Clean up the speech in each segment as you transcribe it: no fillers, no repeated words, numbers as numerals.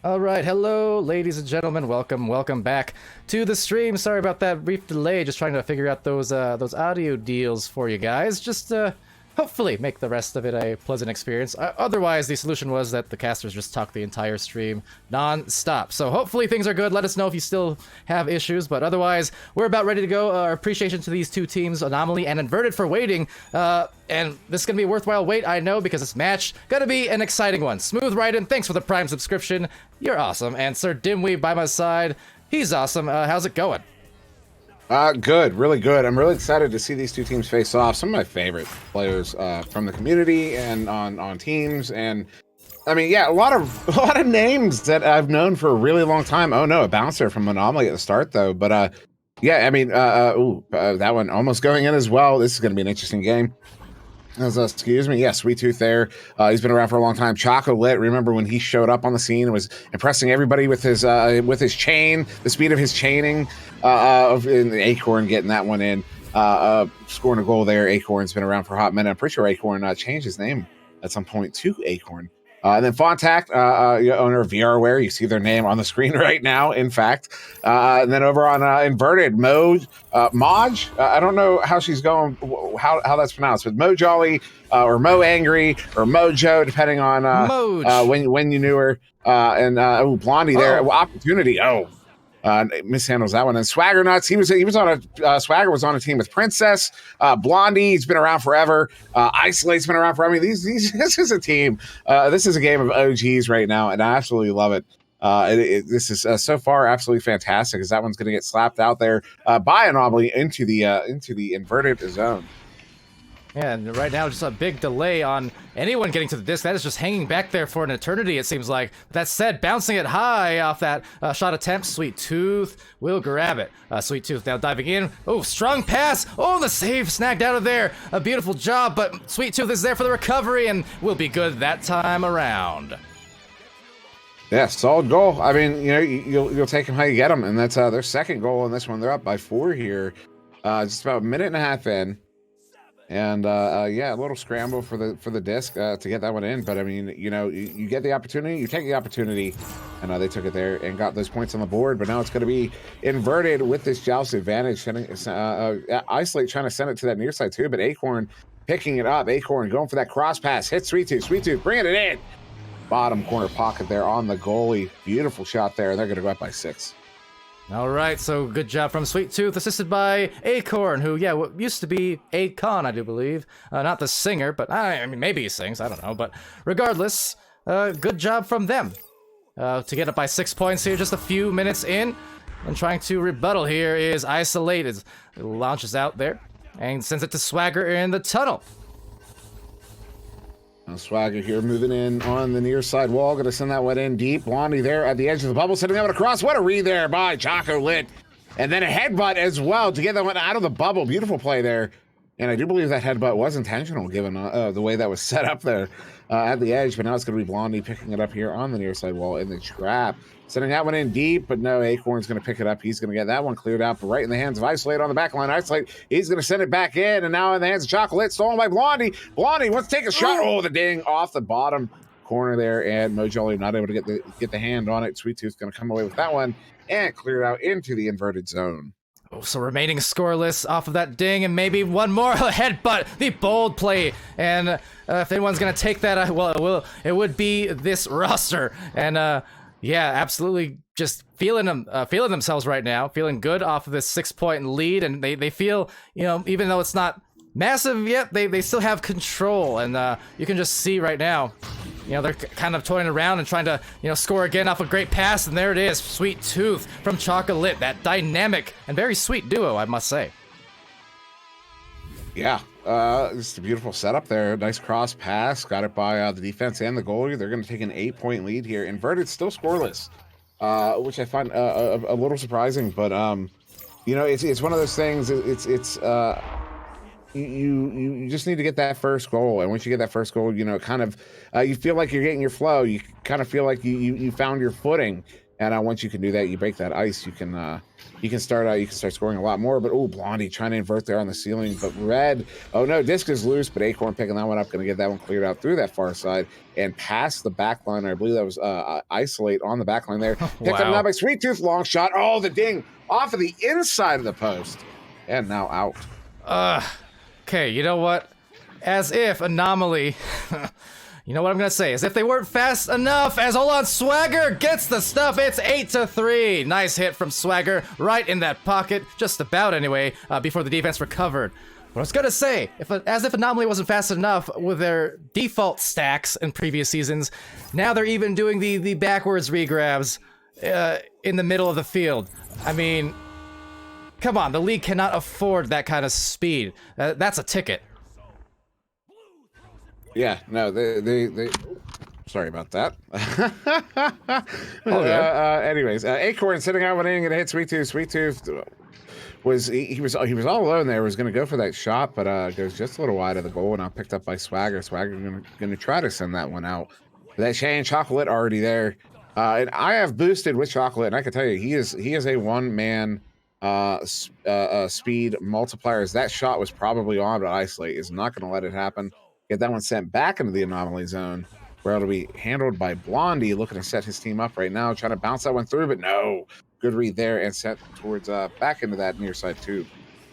All right, hello, ladies and gentlemen. Welcome back to the stream. Sorry about that brief delay. Just trying to figure out those audio deals for you guys. Just hopefully make the rest of it a pleasant experience. Otherwise, the solution was that the casters just talk the entire stream non-stop. So hopefully things are good. Let us know if you still have issues. But otherwise, we're about ready to go. Our appreciation to these two teams, Anomaly and Inverted, for waiting. And this is going to be a worthwhile wait, I know, because this match going to be an exciting one. Smooth Raiden, thanks for the Prime subscription. You're awesome. And SirDimwi by my side, he's awesome. How's it going? Good, really good. I'm really excited to see these two teams face off. Some of my favorite players from the community and on teams, and I mean, yeah, a lot of names that I've known for a really long time. Oh no, a bouncer from Anomaly at the start though, but yeah, I mean, that one almost going in as well. This is going to be an interesting game. Excuse me. Yeah, Sweet Tooth there. He's been around for a long time. Choco Lit. Remember when he showed up on the scene and was impressing everybody with his chain, the speed of his chaining, in the Acorn getting that one in, scoring a goal there. Acorn's been around for a hot minute. I'm pretty sure Acorn changed his name at some point to Acorn. And then Fontac, owner of VRWare, you see their name on the screen right now, in fact. And then over on Inverted, Moj, I don't know how she's going, how that's pronounced, but Mo Jolly, or Mo Angry, or Mojo, depending on when you knew her. And Blondie there, Opportunity, mishandles that one. And Swagger Nuts, he was on Swagger was on a team with Princess, Blondie. He's been around forever. Isolate's been around forever. I mean, this is a team. This is a game of OGs right now, and I absolutely love it. This is so far absolutely fantastic, as that one's going to get slapped out there by Anomaly into the inverted zone. Yeah, and right now, just a big delay on anyone getting to the disc. That is just hanging back there for an eternity, it seems like. That said, bouncing it high off that shot attempt, Sweet Tooth will grab it. Sweet Tooth now diving in. Oh, strong pass. Oh, the save snagged out of there. A beautiful job, but Sweet Tooth is there for the recovery and will be good that time around. Yeah, solid goal. I mean, you'll take them how you get them, and that's their second goal in this one. They're up by 4 here, just about a minute and a half in. And yeah, a little scramble for the disc to get that one in, but I mean, you get the opportunity, you take the opportunity, and they took it there and got those points on the board. But now it's going to be Inverted with this joust advantage. Isolate trying to send it to that near side too, but Acorn picking it up. Acorn going for that cross pass, hit Sweet Tooth, bringing it in, bottom corner pocket there on the goalie. Beautiful shot there, and they're going to go up by 6. All right, so good job from Sweet Tooth, assisted by Acorn, who, used to be Akon, I do believe. Not the singer, but I mean, maybe he sings, I don't know. But regardless, good job from them. To get up by 6 points here, just a few minutes in. And trying to rebuttal here is Isolated. Launches out there and sends it to Swagger in the tunnel. Swagger here moving in on the near side wall. Going to send that one in deep. Blondie there at the edge of the bubble, sending that one across. What a read there by Choco Lit. And then a headbutt as well to get that one out of the bubble. Beautiful play there. And I do believe that headbutt was intentional given the way that was set up there at the edge. But now it's going to be Blondie picking it up here on the near side wall in the trap. Sending that one in deep, but no, Acorn's going to pick it up. He's going to get that one cleared out, but right in the hands of Isolate on the back line. Isolate, he's going to send it back in, and now in the hands of Chocolate, stolen by Blondie. Blondie wants to take a shot. Oh, the ding off the bottom corner there, and Mojoli not able to get the hand on it. Sweet Tooth's going to come away with that one and clear it out into the inverted zone. Oh, so remaining scoreless off of that ding, and maybe one more headbutt. The bold play, and if anyone's going to take that, it would be this roster, and yeah, absolutely just feeling themselves right now, feeling good off of this 6-point lead, and they feel, even though it's not massive yet, they still have control, and you can just see right now, they're kind of toying around and trying to, score again off a great pass, and there it is, Sweet Tooth from Chocolate, that dynamic and very sweet duo, I must say. Yeah, just a beautiful setup there. Nice cross pass. Got it by the defense and the goalie. They're going to take an 8-point lead here. Inverted still scoreless, which I find a little surprising. But it's one of those things. You just need to get that first goal, and once you get that first goal, you feel like you're getting your flow. You kind of feel like you found your footing. And once you can do that, you break that ice, you can start scoring a lot more. But oh, Blondie trying to invert there on the ceiling, but Red, oh no, disc is loose, but Acorn picking that one up, going to get that one cleared out through that far side and past the back line. I believe that was Isolate on the back line there. Picked up now by Sweet Tooth, long shot. Oh, the ding off of the inside of the post, and now out. Okay, you know what? As if Anomaly. You know what I'm gonna say? As if they weren't fast enough, as hold on, Swagger gets the stuff. It's 8-3. Nice hit from Swagger right in that pocket, just about anyway, before the defense recovered. What I was gonna say, as if Anomaly wasn't fast enough with their default stacks in previous seasons, now they're even doing the backwards regrabs in the middle of the field. I mean, come on, the league cannot afford that kind of speed. That's a ticket. Yeah, no, they sorry about that. Anyways, Acorn sitting out one inning and hit Sweet Tooth. Sweet Tooth he was all alone there. Was going to go for that shot, but goes just a little wide of the goal, and now picked up by Swagger. Swagger going to try to send that one out. That Shane Chocolate already there, and I have boosted with Chocolate, and I can tell you he is a one-man speed multiplier. As that shot was probably on, but Isolate is not going to let it happen. Get that one sent back into the Anomaly zone, where it'll be handled by Blondie, looking to set his team up right now, trying to bounce that one through, but no. Good read there and set towards back into that near side tube.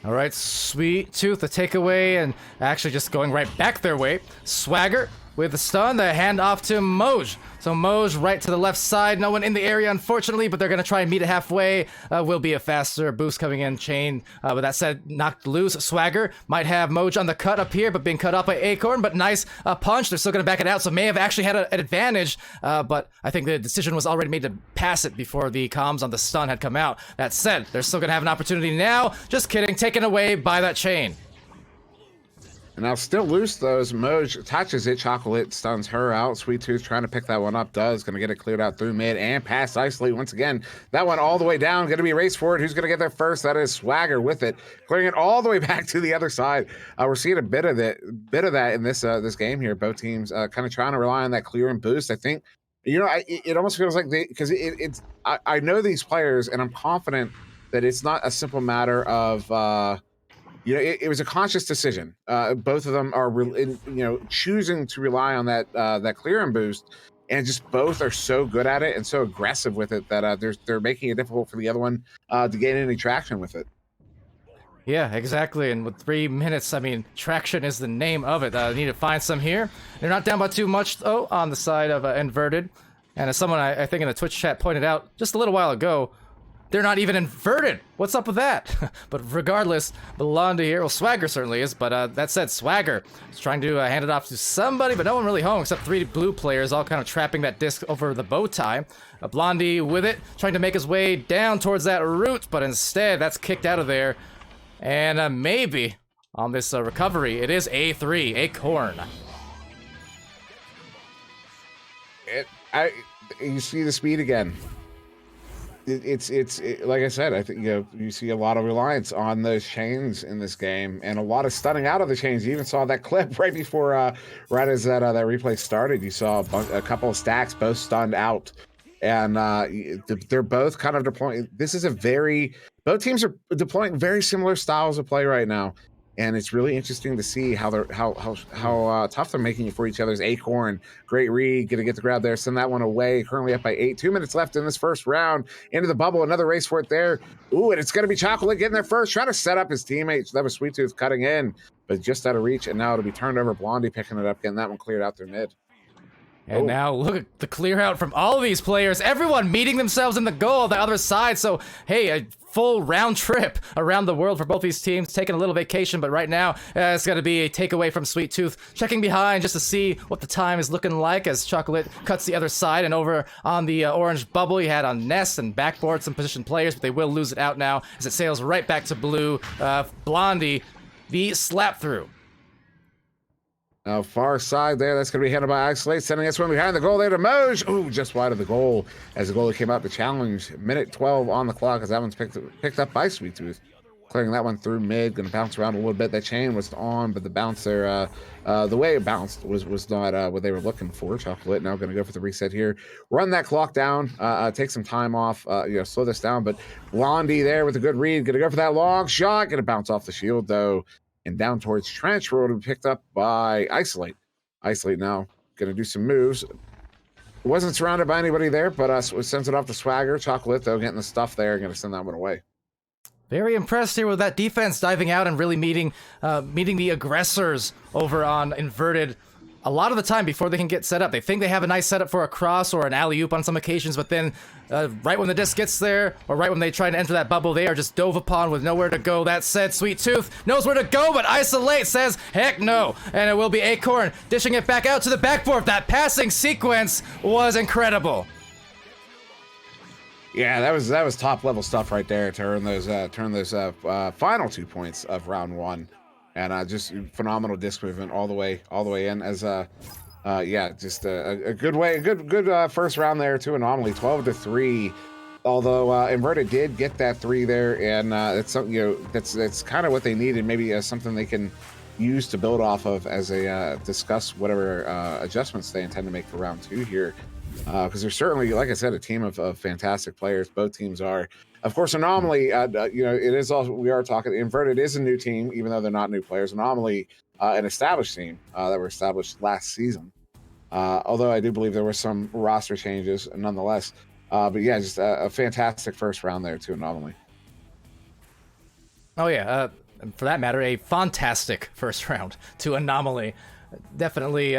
All right, Sweet Tooth, the takeaway, and actually just going right back their way. Swagger with the stun, the hand off to Moj. So Moj right to the left side. No one in the area, unfortunately, but they're going to try and meet it halfway. Will be a faster boost coming in, Chain. But that said, knocked loose. Swagger might have Moj on the cut up here, but being cut off by Acorn. But nice punch. They're still going to back it out, so may have actually had an advantage. But I think the decision was already made to pass it before the comms on the stun had come out. That said, they're still going to have an opportunity now. Just kidding. Taken away by that Chain. And now still loose, though, as Moj touches it. Chocolate stuns her out. Sweet Tooth trying to pick that one up. Going to get it cleared out through mid and past Isolate once again. That one all the way down. Going to be a race for it. Who's going to get there first? That is Swagger with it. Clearing it all the way back to the other side. We're seeing a bit of that in this game here. Both teams kind of trying to rely on that clear and boost. I think, it almost feels like because I know these players, and I'm confident that it's not a simple matter of... it was a conscious decision. Both of them are, choosing to rely on that clear and boost, and just both are so good at it and so aggressive with it that they're making it difficult for the other one to gain any traction with it. Yeah, exactly. And with 3 minutes, I mean, traction is the name of it. Need to find some here. They're not down by too much, though, on the side of Inverted. And as someone I think in the Twitch chat pointed out just a little while ago, they're not even inverted. What's up with that? But regardless, Blondie here, well, Swagger certainly is, but that said, Swagger is trying to hand it off to somebody, but no one really home except 3 blue players, all kind of trapping that disc over the bow tie. Blondie with it, trying to make his way down towards that root, but instead, that's kicked out of there. And maybe on this recovery, it is A3, Acorn. You see the speed again. It's like I said, I think you see a lot of reliance on those chains in this game, and a lot of stunning out of the chains. You even saw that clip right before, right as that replay started. You saw a couple of stacks both stunned out, and they're both kind of deploying. Both teams are deploying very similar styles of play right now, and it's really interesting to see how tough they're making it for each other's. Acorn, great read, gonna get the grab there, send that one away. Currently up by 8. 2 minutes left in this first round. Into the bubble, another race for it there. Ooh, and it's gonna be Chocolate getting there first, trying to set up his teammates. That was Sweet Tooth cutting in, but just out of reach, and now it'll be turned over. Blondie picking it up, getting that one cleared out through mid. And now look at the clear out from all of these players. Everyone meeting themselves in the goal on the other side. So, hey, a full round trip around the world for both these teams. Taking a little vacation, but right now it's going to be a takeaway from Sweet Tooth. Checking behind just to see what the time is looking like as Chocolate cuts the other side. And over on the orange bubble, he had on Nest and backboard some position players, but they will lose it out now as it sails right back to blue. Blondie, the slap through. Now, far side there, that's going to be handled by Isolate, sending this one behind the goal there to Moj. Ooh, just wide of the goal as the goalie came out to challenge. Minute 12 on the clock as that one's picked up by Sweet Tooth. clearing that one through mid. Going to bounce around a little bit. That chain was on, but the bounce there, the way it bounced was not what they were looking for. Chocolate now going to go for the reset here. Run that clock down. Take some time off. Slow this down. But Blondie there with a good read. Going to go for that long shot. Going to bounce off the shield though, and down towards Trench, where it'll be picked up by Isolate. Isolate now going to do some moves. Wasn't surrounded by anybody there, but sends it off to Swagger. Chocolate though, getting the stuff there. Going to send that one away. Very impressed here with that defense diving out and really meeting the aggressors over on Inverted a lot of the time before they can get set up. They think they have a nice setup for a cross or an alley-oop on some occasions, but then right when the disc gets there, or right when they try to enter that bubble, they are just dove upon with nowhere to go. That said, Sweet Tooth knows where to go, but Isolate says, heck no. And it will be Acorn dishing it back out to the backboard. That passing sequence was incredible. Yeah, that was top level stuff right there. Turn those final 2 points of round one, and just phenomenal disc movement all the way in. As just a good first round there to Anomaly, 12-3. Although Inverted did get that 3 there, and it's something that's kind of what they needed. Maybe something they can use to build off of as they discuss whatever adjustments they intend to make for round 2 here. Because they're certainly, like I said, a team of fantastic players. Both teams are. Of course, Anomaly, it is also, we are talking, Inverted is a new team, even though they're not new players. Anomaly, an established team that were established last season. Although I do believe there were some roster changes nonetheless. But yeah, just a fantastic first round there to Anomaly. Oh yeah, for that matter, a fantastic first round to Anomaly. Definitely,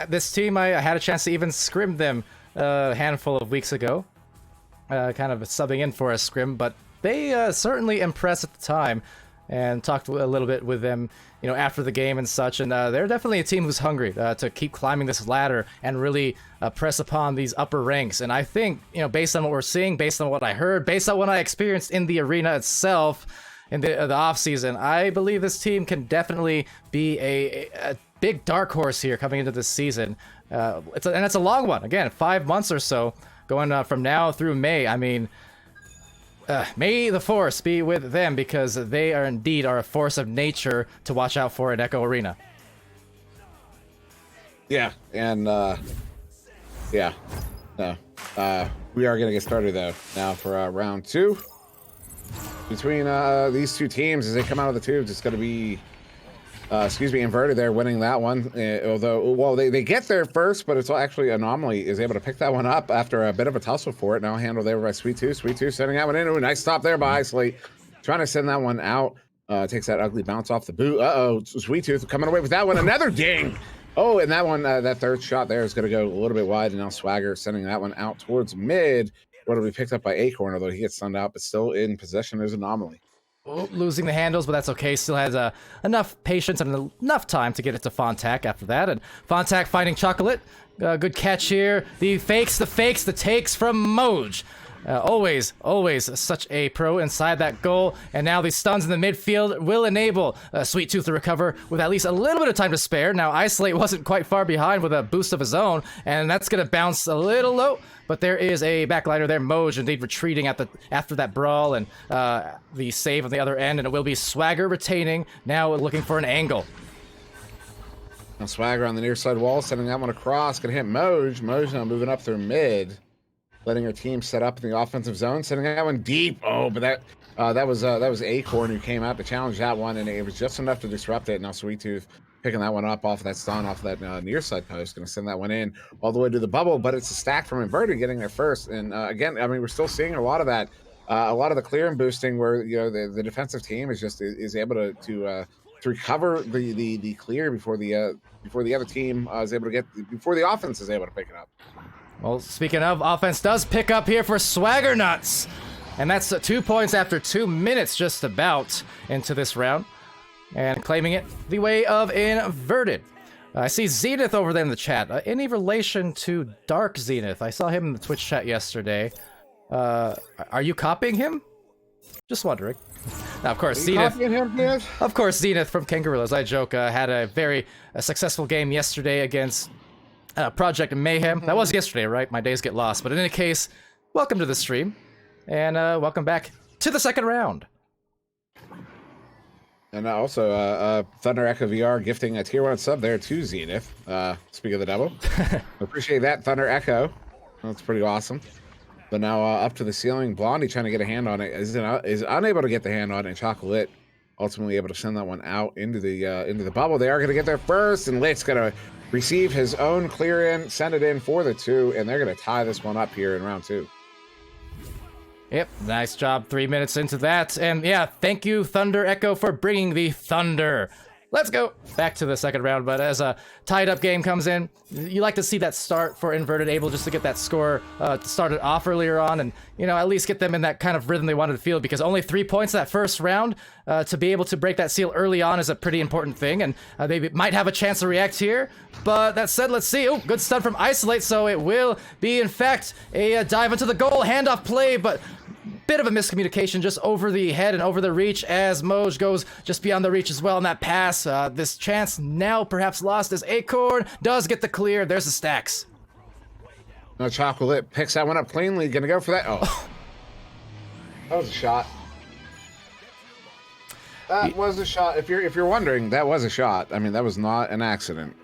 this team, I had a chance to even scrim them a handful of weeks ago, kind of subbing in for a scrim, but they certainly impressed at the time, and talked a little bit with them, after the game and such, and they're definitely a team who's hungry to keep climbing this ladder and really press upon these upper ranks. And I think, based on what we're seeing, based on what I heard, based on what I experienced in the arena itself, in the off season, I believe this team can definitely be a big dark horse here coming into this season. It's a long one. Again, 5 months or so, going from now through May. I mean, may the force be with them, because they are indeed a force of nature to watch out for in Echo Arena. Yeah, and we are going to get started though now for round 2 between these two teams as they come out of the tubes. It's going to be Inverted there winning that one. Although, they get there first, but it's actually Anomaly is able to pick that one up after a bit of a tussle for it. Now handled there by Sweet Tooth. Sweet Tooth sending that one in. Ooh, nice stop there by Isolate. Trying to send that one out. Takes that ugly bounce off the boot. Sweet Tooth coming away with that one. Another ding. Oh, and that one, that third shot there is going to go a little bit wide, and now Swagger sending that one out towards mid. Where it'll be picked up by Acorn, although he gets stunned out, but still in possession is Anomaly. Oh, losing the handles, but that's okay. Still has enough patience and enough time to get it to Fontac after that. And Fontac finding Chocolate. Good catch here. The fakes, the takes from Moj. Always such a pro inside that goal. And now the stuns in the midfield will enable Sweet Tooth to recover with at least a little bit of time to spare. Now Isolate wasn't quite far behind with a boost of his own, and that's going to bounce a little low. But there is a backliner there. Moj indeed retreating after that brawl, and the save on the other end. And it will be Swagger retaining, now looking for an angle. Now Swagger on the near side wall, sending that one across. Going to hit Moj. Moj now moving up through mid. Letting her team set up in the offensive zone, sending that one deep. Oh, but that was Acorn who came out to challenge that one, and it was just enough to disrupt it. Now Sweet Tooth picking that one up off that stun, off that near side post, going to send that one in all the way to the bubble. But it's a stack from Inverted getting there first, and again, I mean, we're still seeing a lot of that, a lot of the clear and boosting where the defensive team is able to recover the clear before the other team is able to get, before the offense is able to pick it up. Well, speaking of, offense does pick up here for Swagger Nuts. And that's 2 points after 2 minutes just about into this round. And claiming it the way of Inverted. I see Zenith over there in the chat. Any relation to Dark Zenith? I saw him in the Twitch chat yesterday. Are you copying him? Just wondering. Now, of course, Zenith. Of course, Zenith from Kangaroos. I joke. Had a very successful game yesterday against Project Mayhem. That was yesterday, right? My days get lost. But in any case, welcome to the stream, and welcome back to the second round. And also, Thunder Echo VR gifting a tier 1 sub there to Zenith. Speak of the devil. Appreciate that, Thunder Echo. That's pretty awesome. But now up to the ceiling, Blondie trying to get a hand on it is unable to get the hand on it. And Chocolate ultimately able to send that one out into the bubble. They are going to get there first, and Lit's going to receive his own clear in, send it in for the 2, and they're going to tie this one up here in round 2. Yep, nice job 3 minutes into that. And yeah, thank you, Thunder Echo, for bringing the thunder. Let's go back to the second round, but as a tied-up game comes in, you like to see that start for Inverted, able just to get that score started off earlier on and, you know, at least get them in that kind of rhythm they wanted to feel, because only 3 points that first round, to be able to break that seal early on is a pretty important thing, and they might have a chance to react here. But that said, let's see. Oh, good stun from Isolate, so it will be, in fact, a dive into the goal, handoff play, but bit of a miscommunication just over the head and over the reach as Moj goes just beyond the reach as well in that pass. This chance now perhaps lost as Acorn does get the clear. There's the stacks. No, Chocolate picks that one up cleanly. Gonna go for that. Oh, that was a shot. That was a shot. If you're wondering, that was a shot. I mean, that was not an accident.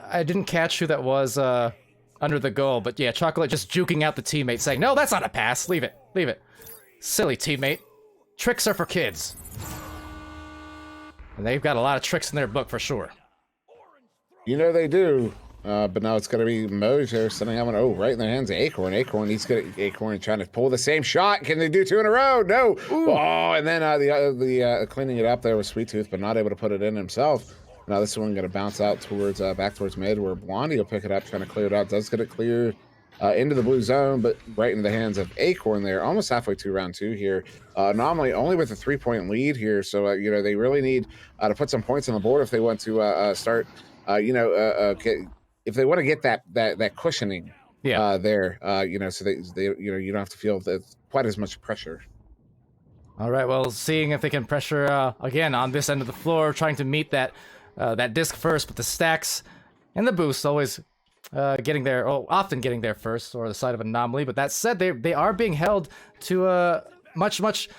I didn't catch who that was under the goal, but yeah, Chocolate just juking out the teammate, saying, "No, that's not a pass. Leave it. Leave it. Silly teammate. Tricks are for kids." And they've got a lot of tricks in their book for sure. You know they do. But now it's going to be Moj there sending that one, right in their hands of Acorn. Acorn trying to pull the same shot. Can they do 2 in a row? No. Ooh. Oh, and then the cleaning it up there was Sweet Tooth, but not able to put it in himself. Now this one going to bounce out towards back towards mid, where Blondie will pick it up, trying to clear it out. Does get it clear into the blue zone, but right into the hands of Acorn there. Almost halfway through round 2 here. Anomaly only with a 3-point lead here, so you know they really need to put some points on the board if they want to start. If they want to get that cushioning there, you know, so they you know, you don't have to feel quite as much pressure. All right, well, seeing if they can pressure again on this end of the floor, trying to meet that disc first, but the stacks and the boost always getting there, often getting there first, or the side of Anomaly. But that said, they are being held to a much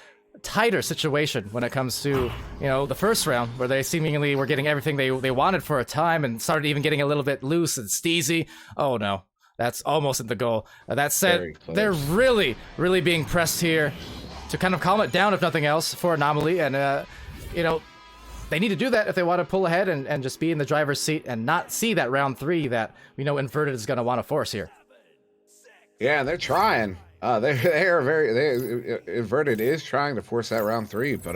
tighter situation when it comes to, you know, the first round, where they seemingly were getting everything they wanted for a time and started even getting a little bit loose and steezy. Oh no, that's almost at the goal. That said, they're really being pressed here to kind of calm it down, if nothing else, for Anomaly. And you know, they need to do that if they want to pull ahead and just be in the driver's seat and not see that round 3 that we know Inverted is going to want to force here. Yeah, they're trying. Inverted is trying to force that round 3, but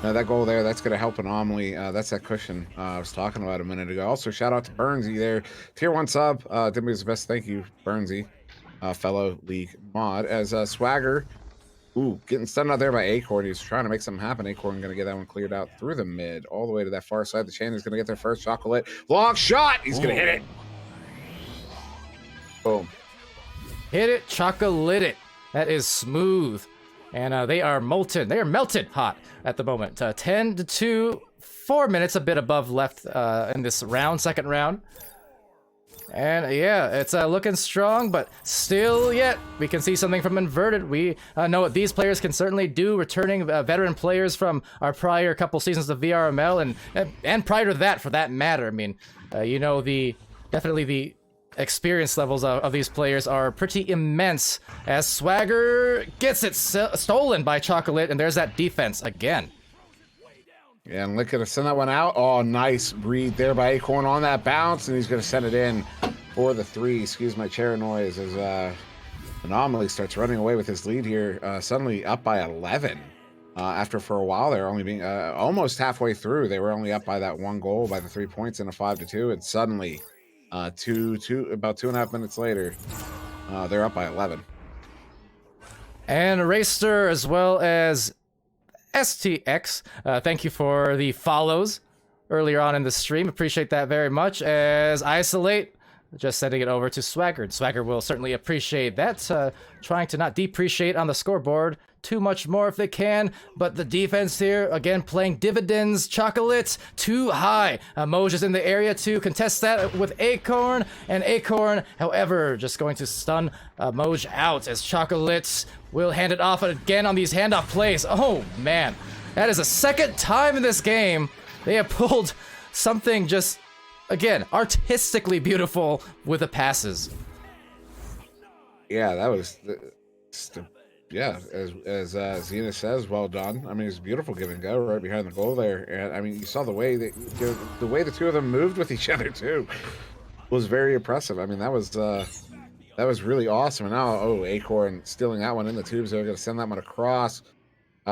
no, that goal there, that's going to help Anomaly. That's that cushion I was talking about a minute ago. Also, shout out to Burnsy there, tier 1 sub. Did me his best. Thank you, Burnsy, fellow league mod. As Swagger, getting stunned out there by Acorn. He's trying to make something happen. Acorn going to get that one cleared out through the mid, all the way to that far side. The chain is going to get their first. Chocolate, long shot. He's going to hit it. Boom. Hit it, Chocolate it. That is smooth. And they are molten. They are melted hot at the moment. 10-2, 4 minutes, a bit above left in this round, second round. And yeah, it's looking strong, but still yet we can see something from Inverted. We know what these players can certainly do, returning veteran players from our prior couple seasons of VRML and prior to that, for that matter. I mean, you know, definitely the experience levels of these players are pretty immense, as Swagger gets it stolen by Chocolate, and there's that defense again. Yeah, and look at send that one out. Oh, nice read there by Acorn on that bounce, and he's going to send it in for the 3. Excuse my chair noise as Anomaly starts running away with his lead here, suddenly up by 11. After for a while they're only being almost halfway through, they were only up by that 1 goal by the 3 points in a 5-2, and suddenly about 2.5 minutes later, they're up by 11. And Racer as well as STX, thank you for the follows earlier on in the stream. Appreciate that very much. As Isolate, just sending it over to Swagger. And Swagger will certainly appreciate that. Trying to not depreciate on the scoreboard too much more if they can, but the defense here, again, playing dividends. Chocolate, too high. Moj is in the area to contest that with Acorn, and Acorn, however, just going to stun Moj out as Chocolate will hand it off again on these handoff plays. Oh, man. That is the second time in this game they have pulled something just, again, artistically beautiful with the passes. Yeah, that was, yeah, as Xena says, well done. I mean, it's a beautiful give and go right behind the goal there, and I mean, you saw the way that the way the two of them moved with each other too was very impressive. I mean, that was really awesome. And now, oh, Acorn stealing that one in the tubes. They're going to send that one across.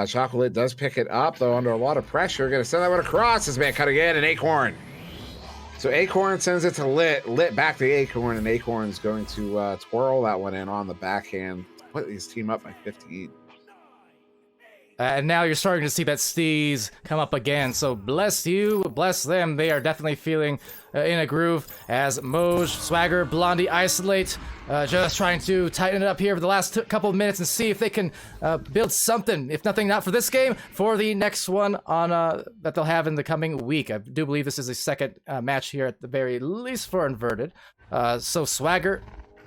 Chocolate does pick it up though under a lot of pressure. Going to send that one across. This man cutting in, and Acorn. So Acorn sends it to Lit back to Acorn, and Acorn's going to twirl that one in on the backhand, put his team up by 15. And now you're starting to see that Steez come up again, so bless you, bless them. They are definitely feeling in a groove as Moj, Swagger, Blondie isolate, just trying to tighten it up here for the last couple of minutes and see if they can build something, if nothing, not for this game, for the next one on that they'll have in the coming week. I do believe this is the second match here at the very least for Inverted. So Swagger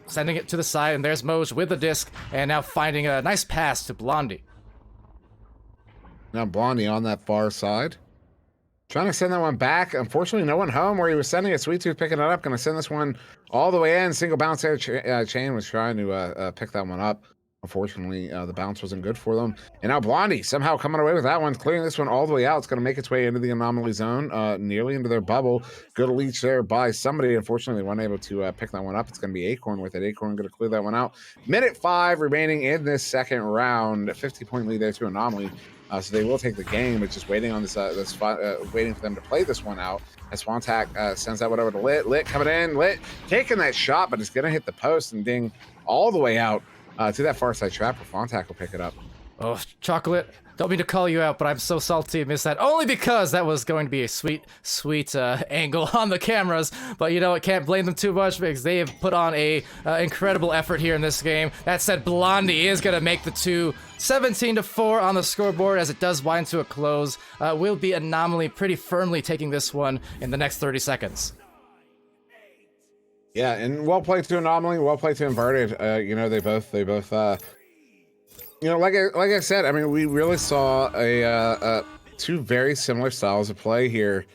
sending it to the side, and there's Moj with the disc, and now finding a nice pass to Blondie. Now Blondie on that far side. Trying to send that one back. Unfortunately, no one home where he was sending it. Sweet Tooth picking it up. Going to send this one all the way in. Single bounce air chain was trying to pick that one up. Unfortunately, the bounce wasn't good for them. And now Blondie somehow coming away with that one, clearing this one all the way out. It's going to make its way into the Anomaly zone, nearly into their bubble. Good leech there by somebody. Unfortunately, they weren't able to pick that one up. It's going to be Acorn with it. Acorn going to clear that one out. Minute 5 remaining in this second round. 50-point lead there to Anomaly. So they will take the game, but just waiting on this, waiting for them to play this one out. As Swantak sends that one over to Lit. Lit coming in. Lit taking that shot, but it's going to hit the post and ding all the way out to that far side trap where Swantak will pick it up. Oh, Chocolate, don't mean to call you out, but I'm so salty I missed that. Only because that was going to be a sweet angle on the cameras. But you know, I can't blame them too much because they have put on a incredible effort here in this game. That said, Blondie is going to make the 2. 17-4 on the scoreboard as it does wind to a close. Will be Anomaly pretty firmly taking this one in the next 30 seconds. Yeah, and well played to Anomaly, well played to Inverted. You know, they both you know, like I said, I mean, we really saw a two very similar styles of play here,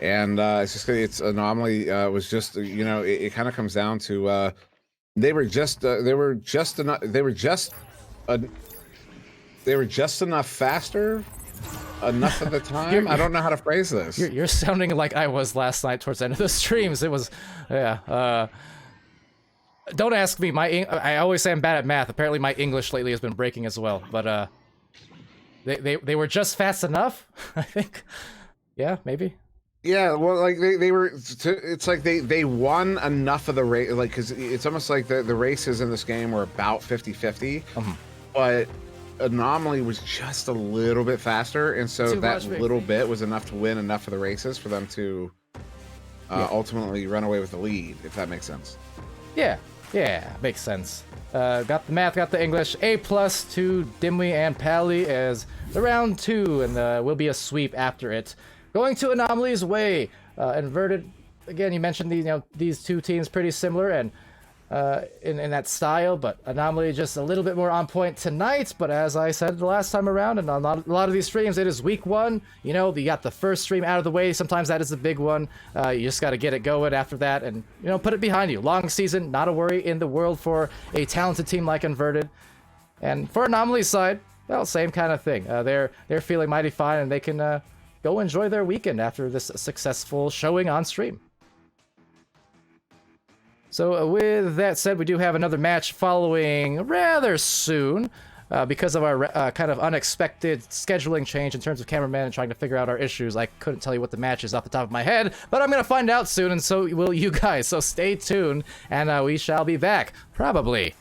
and it's Anomaly was just, you know, it kind of comes down to they were just enough faster enough of the time. I don't know how to phrase this. You're sounding like I was last night towards the end of the streams. It was, yeah. Don't ask me. I always say I'm bad at math. Apparently, my English lately has been breaking as well. But they were just fast enough. I think. Yeah, maybe. Yeah, well, like they were. It's like they won enough of the race. Like, because it's almost like the races in this game were about 50-50, but Anomaly was just a little bit faster, and so that little bit was enough to win enough of the races for them to ultimately run away with the lead. If that makes sense. Yeah, makes sense. Got the math, got the English. A+ to Dimwi and Pally as the round 2, and will be a sweep after it. Going to Anomaly's way. Inverted, again, you mentioned these two teams pretty similar and in that style, but Anomaly just a little bit more on point tonight. But as I said the last time around, and on a lot of these streams, it is week 1. You know, you got the first stream out of the way. Sometimes that is the big one. You just got to get it going after that and, you know, put it behind you. Long season, not a worry in the world for a talented team like Inverted. And for Anomaly's side, well, same kind of thing. They're feeling mighty fine, and they can go enjoy their weekend after this successful showing on stream. So with that said, we do have another match following rather soon because of our kind of unexpected scheduling change in terms of cameraman and trying to figure out our issues. I couldn't tell you what the match is off the top of my head, but I'm going to find out soon, and so will you guys. So stay tuned, and we shall be back, probably.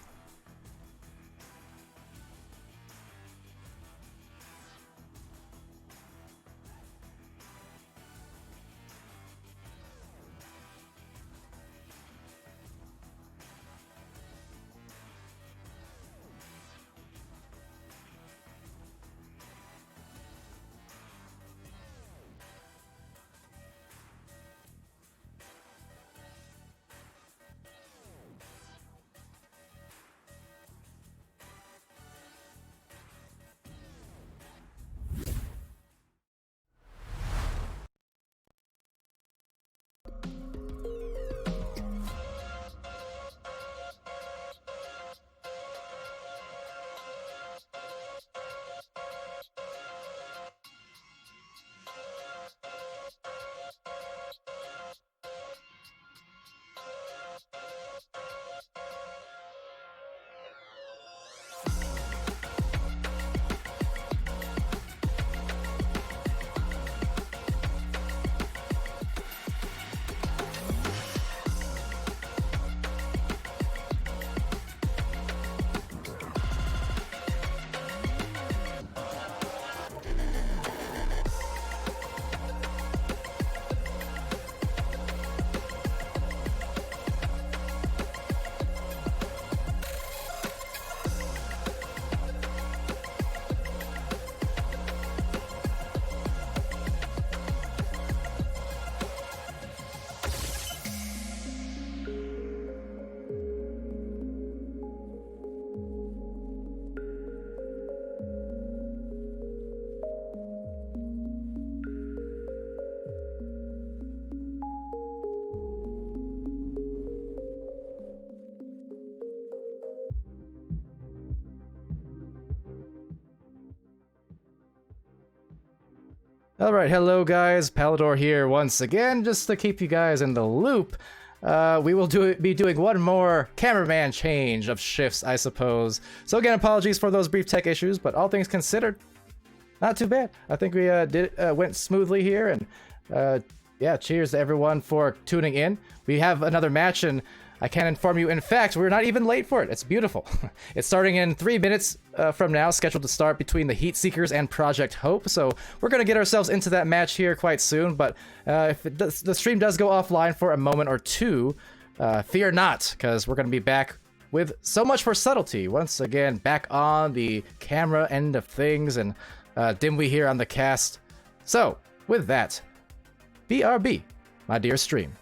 Alright, hello guys, Palidore here once again, just to keep you guys in the loop. We will be doing one more cameraman change of shifts, I suppose. So again, apologies for those brief tech issues, but all things considered, not too bad. I think we went smoothly here, and yeah, cheers to everyone for tuning in. We have another match, and I can inform you, in fact, we're not even late for it. It's beautiful. It's starting in 3 minutes from now, scheduled to start between the Heat Seekers and Project Hope. So we're going to get ourselves into that match here quite soon. But if the stream does go offline for a moment or two, fear not, because we're going to be back with so much for subtlety. Once again, back on the camera end of things, and Dimwi here on the cast. So with that, BRB, my dear stream.